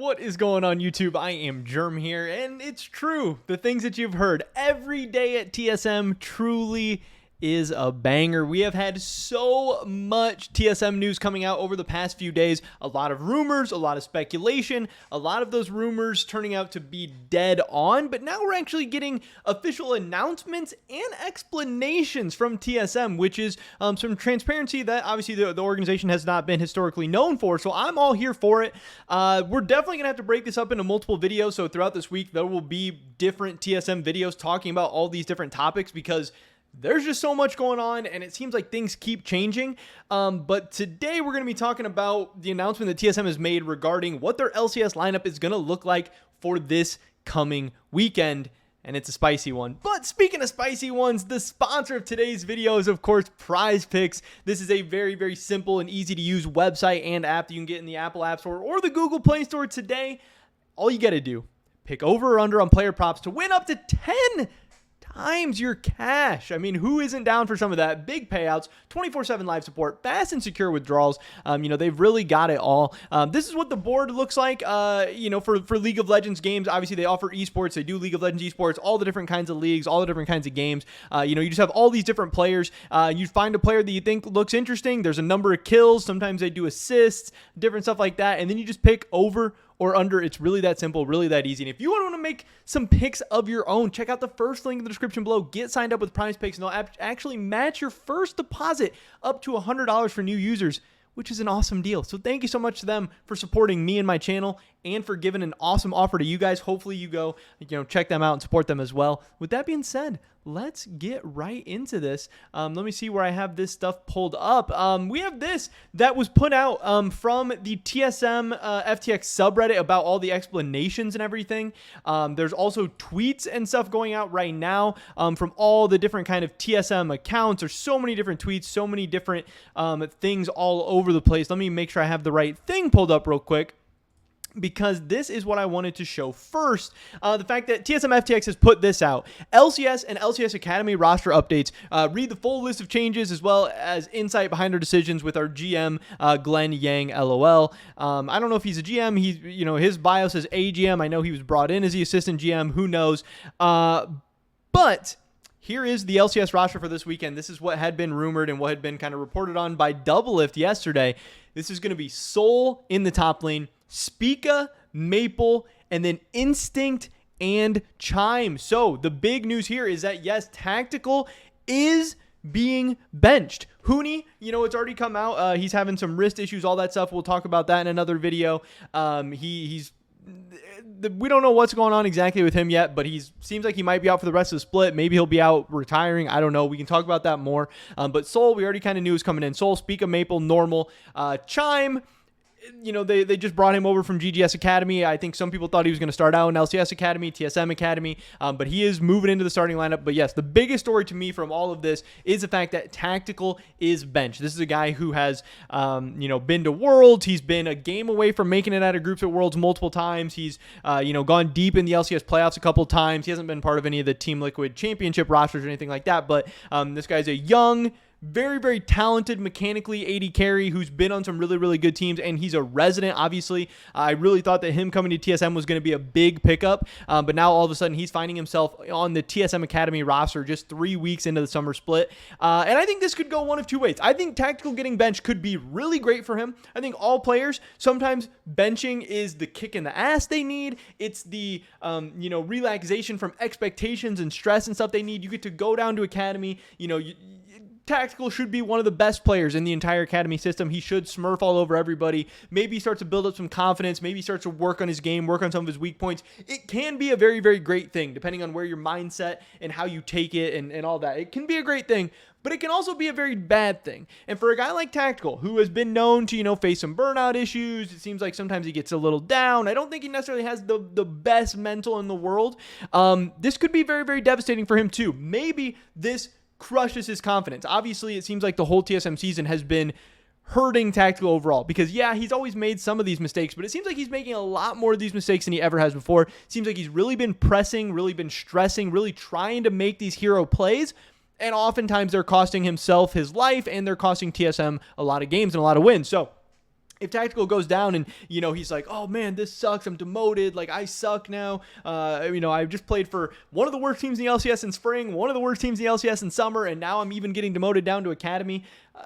What is going on, YouTube? I am Germ here, and it's true. The things that you've heard every day at TSM truly is a banger. We have had so much TSM news coming out over the past few days. A lot of rumors, a lot of speculation, a lot of those rumors turning out to be dead on, but now we're actually getting official announcements and explanations from TSM, which is some transparency that obviously the organization has not been historically known for, so I'm all here for it. We're definitely going to have to break this up into multiple videos, so throughout this week there will be different TSM videos talking about all these different topics because there's just so much going on, and it seems like things keep changing. But today we're going to be talking about the announcement that TSM has made regarding what their LCS lineup is going to look like for this coming weekend. And it's a spicy one. But speaking of spicy ones, the sponsor of today's video is, of course, Prize Picks. This is a very, very simple and easy to use website and app that you can get in the Apple App Store or the Google Play Store today. All you got to do, pick over or under on player props to win up to 10 times your cash. I mean, who isn't down for some of that? Big payouts, 24/7 live support, fast and secure withdrawals. They've really got it all. This is what the board looks like, for League of Legends games. Obviously, they offer esports. They do League of Legends esports, all the different kinds of leagues, all the different kinds of games. You just have all these different players. You find a player that you think looks interesting. There's a number of kills. Sometimes they do assists, different stuff like that. And then you just pick over or under. It's really that simple, really that easy. And if you want to make some picks of your own, check out the first link in the description below. Get signed up with Prize Picks, and they'll actually match your first deposit up to $100 for new users, which is an awesome deal. So thank you so much to them for supporting me and my channel and for giving an awesome offer to you guys. Hopefully you go, check them out and support them as well. With that being said, let's get right into this. Let me see where I have this stuff pulled up. We have this that was put out from the TSM FTX subreddit about all the explanations and everything. There's also tweets and stuff going out right now from all the different kind of TSM accounts. There's so many different tweets, so many different things all over the place. Let me make sure I have the right thing pulled up real quick, because this is what I wanted to show first. The fact that TSM FTX has put this out. LCS and LCS Academy roster updates. Read the full list of changes as well as insight behind our decisions with our GM, Glenn Yang, LOL. I don't know if he's a GM. His bio says AGM. I know he was brought in as the assistant GM. Who knows? But here is the LCS roster for this weekend. This is what had been rumored and what had been kind of reported on by Doublelift yesterday. This is going to be Soul in the top lane, Spica, Maple, and then Instinct and Chime. So the big news here is that, yes, Tactical is being benched. Huni, it's already come out. He's having some wrist issues, all that stuff. We'll talk about that in another video. We don't know what's going on exactly with him yet, but seems like he might be out for the rest of the split. Maybe he'll be out retiring. I don't know. We can talk about that more. But Soul, we already kind of knew was coming in. Soul, Spica, Maple, normal. Chime, they just brought him over from GGS Academy. I think some people thought he was going to start out in LCS Academy, TSM Academy, but he is moving into the starting lineup. But yes, the biggest story to me from all of this is the fact that Tactical is benched. This is a guy who has, been to Worlds. He's been a game away from making it out of groups at Worlds multiple times. He's, gone deep in the LCS playoffs a couple times. He hasn't been part of any of the Team Liquid championship rosters or anything like that. But this guy's a young, very, very talented, mechanically AD carry who's been on some really, really good teams, and he's a resident, obviously. I really thought that him coming to TSM was going to be a big pickup, but now all of a sudden he's finding himself on the TSM Academy roster just 3 weeks into the summer split, and I think this could go one of two ways. I think Tactical getting benched could be really great for him. I think all players, sometimes benching is the kick in the ass they need. It's the, relaxation from expectations and stress and stuff they need. You get to go down to Academy, Tactical should be one of the best players in the entire Academy system. He should smurf all over everybody. Maybe he starts to build up some confidence. Maybe he starts to work on his game, work on some of his weak points. It can be a very, very great thing, depending on where your mindset and how you take it and all that. It can be a great thing, but it can also be a very bad thing. And for a guy like Tactical, who has been known to, face some burnout issues, it seems like sometimes he gets a little down. I don't think he necessarily has the best mental in the world. This could be very, very devastating for him too. Maybe this crushes his confidence. Obviously, it seems like the whole TSM season has been hurting Tactical overall because, yeah, he's always made some of these mistakes, but it seems like he's making a lot more of these mistakes than he ever has before. It seems like he's really been pressing, really been stressing, really trying to make these hero plays, and oftentimes they're costing himself his life, and they're costing TSM a lot of games and a lot of wins. So if Tactical goes down and, he's like, oh man, this sucks, I'm demoted, like I suck now, I've just played for one of the worst teams in the LCS in spring, one of the worst teams in the LCS in summer, and now I'm even getting demoted down to Academy.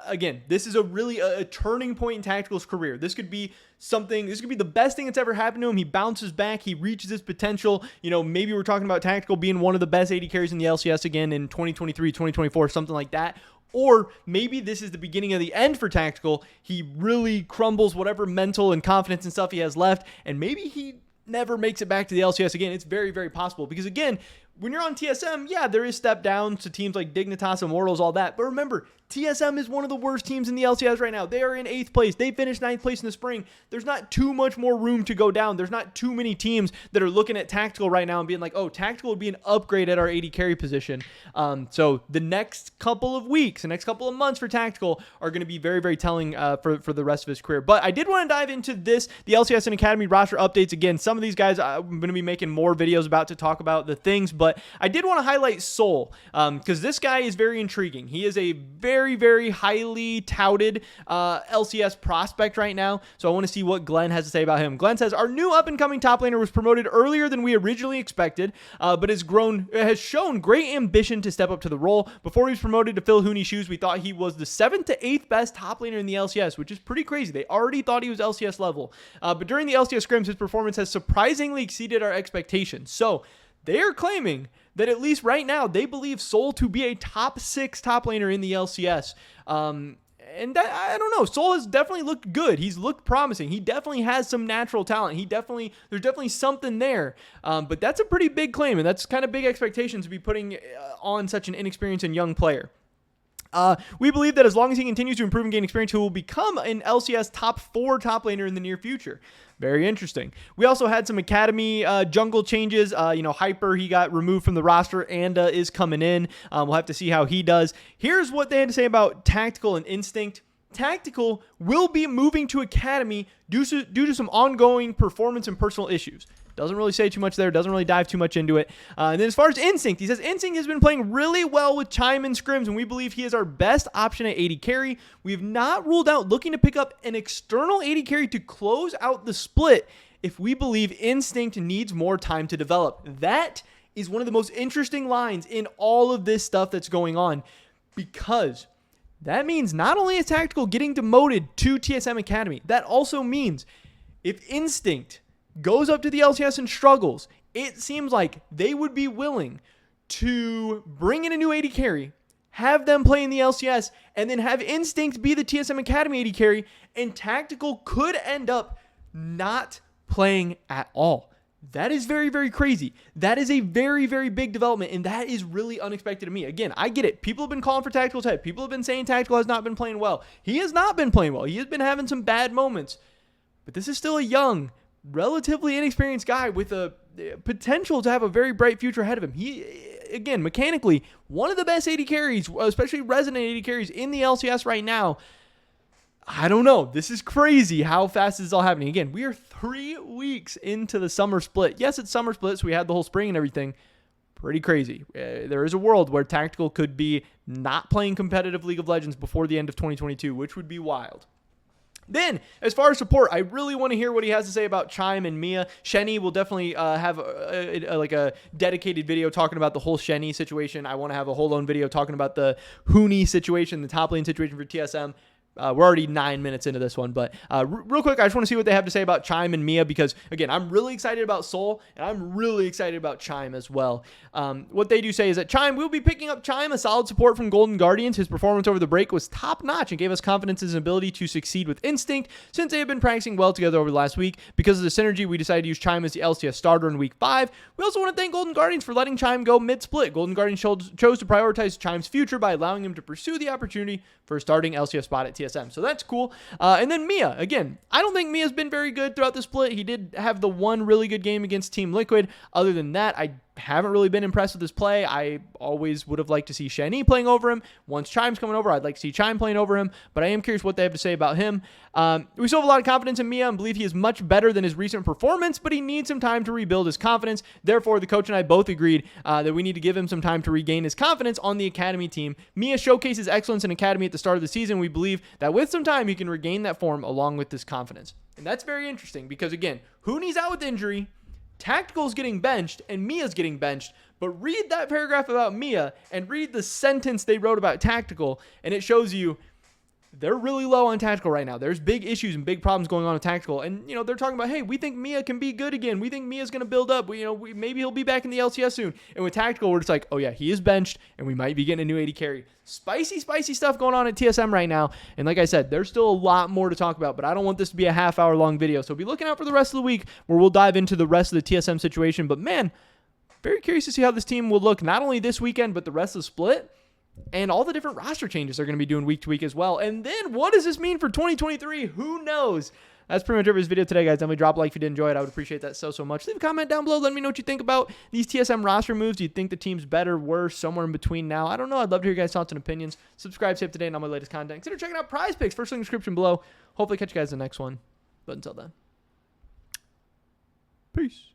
Again, this is a turning point in Tactical's career. This could be the best thing that's ever happened to him. He bounces back, he reaches his potential. Maybe we're talking about Tactical being one of the best AD carries in the LCS again in 2023, 2024, something like that. Or maybe this is the beginning of the end for Tactical. He really crumbles whatever mental and confidence and stuff he has left, and maybe he never makes it back to the LCS again. It's very, very possible because, again, when you're on TSM, yeah, there is step down to teams like Dignitas, Immortals, all that. But remember, TSM is one of the worst teams in the LCS right now. They are in 8th place. They finished 9th place in the spring. There's not too much more room to go down. There's not too many teams that are looking at Tactical right now and being like, oh, Tactical would be an upgrade at our AD carry position. So the next couple of weeks, the next couple of months for Tactical are going to be very, very telling for the rest of his career. But I did want to dive into the LCS and Academy roster updates. Again, some of these guys I'm going to be making more videos about to talk about the things, but I did want to highlight Soul because this guy is very intriguing. He is a very, very highly touted LCS prospect right now, so I want to see what Glenn has to say about him. Glenn says, our new up-and-coming top laner was promoted earlier than we originally expected, but has shown great ambition to step up to the role. Before he was promoted to fill Huni's shoes, we thought he was the 7th to 8th best top laner in the LCS, which is pretty crazy. They already thought he was LCS level, but during the LCS scrims, his performance has surprisingly exceeded our expectations. So they are claiming that at least right now, they believe Soul to be a top 6 top laner in the LCS. And that, I don't know, Soul has definitely looked good. He's looked promising. He definitely has some natural talent. There's definitely something there. But that's a pretty big claim, and that's kind of big expectations to be putting on such an inexperienced and young player. We believe that as long as he continues to improve and gain experience, he will become an LCS top 4 top laner in the near future. Very interesting. We also had some Academy jungle changes. Hyper, he got removed from the roster and is coming in. We'll have to see how he does. Here's what they had to say about Tactical and Instinct. Tactical will be moving to Academy due to some ongoing performance and personal issues. Doesn't really say too much there. Doesn't really dive too much into it. And then as far as Instinct, he says Instinct has been playing really well with Chime and scrims, and we believe he is our best option at AD carry. We have not ruled out looking to pick up an external AD carry to close out the split if we believe Instinct needs more time to develop. That is one of the most interesting lines in all of this stuff that's going on, because that means not only is Tactical getting demoted to TSM Academy, that also means if Instinct goes up to the LCS and struggles, it seems like they would be willing to bring in a new AD carry, have them play in the LCS, and then have Instinct be the TSM Academy AD carry, and Tactical could end up not playing at all. That is very, very crazy. That is a very, very big development, and that is really unexpected to me. Again, I get it. People have been calling for Tactical's head. People have been saying Tactical has not been playing well. He has not been playing well. He has been having some bad moments, but this is still a young, relatively inexperienced guy with a potential to have a very bright future ahead of him. He, again, mechanically, one of the best AD carries, especially resonant AD carries in the LCS right now. I don't know. This is crazy how fast this is all happening. Again, we are 3 weeks into the summer split. Yes, it's summer split, so we had the whole spring and everything. Pretty crazy. There is a world where Tactical could be not playing competitive League of Legends before the end of 2022, which would be wild. Then, as far as support, I really want to hear what he has to say about Chime and Mia. Shenny will definitely have a dedicated video talking about the whole Shenny situation. I want to have a whole own video talking about the Huni situation, the top lane situation for TSM. We're already 9 minutes into this one, but real quick, I just want to see what they have to say about Chime and Mia, because, again, I'm really excited about Soul, and I'm really excited about Chime as well. What they do say is that Chime, we'll be picking up Chime, a solid support from Golden Guardians. His performance over the break was top-notch and gave us confidence in his ability to succeed with Instinct, since they have been practicing well together over the last week. Because of the synergy, we decided to use Chime as the LCS starter in Week 5. We also want to thank Golden Guardians for letting Chime go mid-split. Golden Guardians chose to prioritize Chime's future by allowing him to pursue the opportunity for a starting LCS spot at TSM. So that's cool. And then Mia, again, I don't think Mia's been very good throughout the split. He did have the one really good game against Team Liquid. Other than that, I haven't really been impressed with his play. I always would have liked to see Shani playing over him. Once Chime's coming over, I'd like to see Chime playing over him, but I am curious what they have to say about him. We still have a lot of confidence in Mia and believe he is much better than his recent performance, but he needs some time to rebuild his confidence. Therefore, the coach and I both agreed that we need to give him some time to regain his confidence on the academy team. Mia showcases excellence in academy at the start of the season. We believe that with some time, he can regain that form along with this confidence. And that's very interesting because, again, Hooney's out with injury, Tactical's getting benched, and Mia's getting benched. But read that paragraph about Mia and read the sentence they wrote about Tactical, and it shows you they're really low on Tactical right now. There's big issues and big problems going on with Tactical. And, they're talking about, hey, we think Mia can be good again. We think Mia's going to build up. Maybe he'll be back in the LCS soon. And with Tactical, we're just like, oh, yeah, he is benched, and we might be getting a new AD carry. Spicy stuff going on at TSM right now. And like I said, there's still a lot more to talk about, but I don't want this to be a half-hour long video. So be looking out for the rest of the week where we'll dive into the rest of the TSM situation. But, man, very curious to see how this team will look not only this weekend, but the rest of the split. And all the different roster changes they're going to be doing week to week as well. And then what does this mean for 2023? Who knows? That's pretty much every video today, guys. Definitely drop a like if you did enjoy it. I would appreciate that so much. Leave a comment down below. Let me know what you think about these TSM roster moves. Do you think the team's better, worse, somewhere in between now? I don't know. I'd love to hear your guys' thoughts and opinions. Subscribe, stay up to date on all my latest content. Consider checking out Prize Picks. First link in the description below. Hopefully catch you guys in the next one. But until then, peace.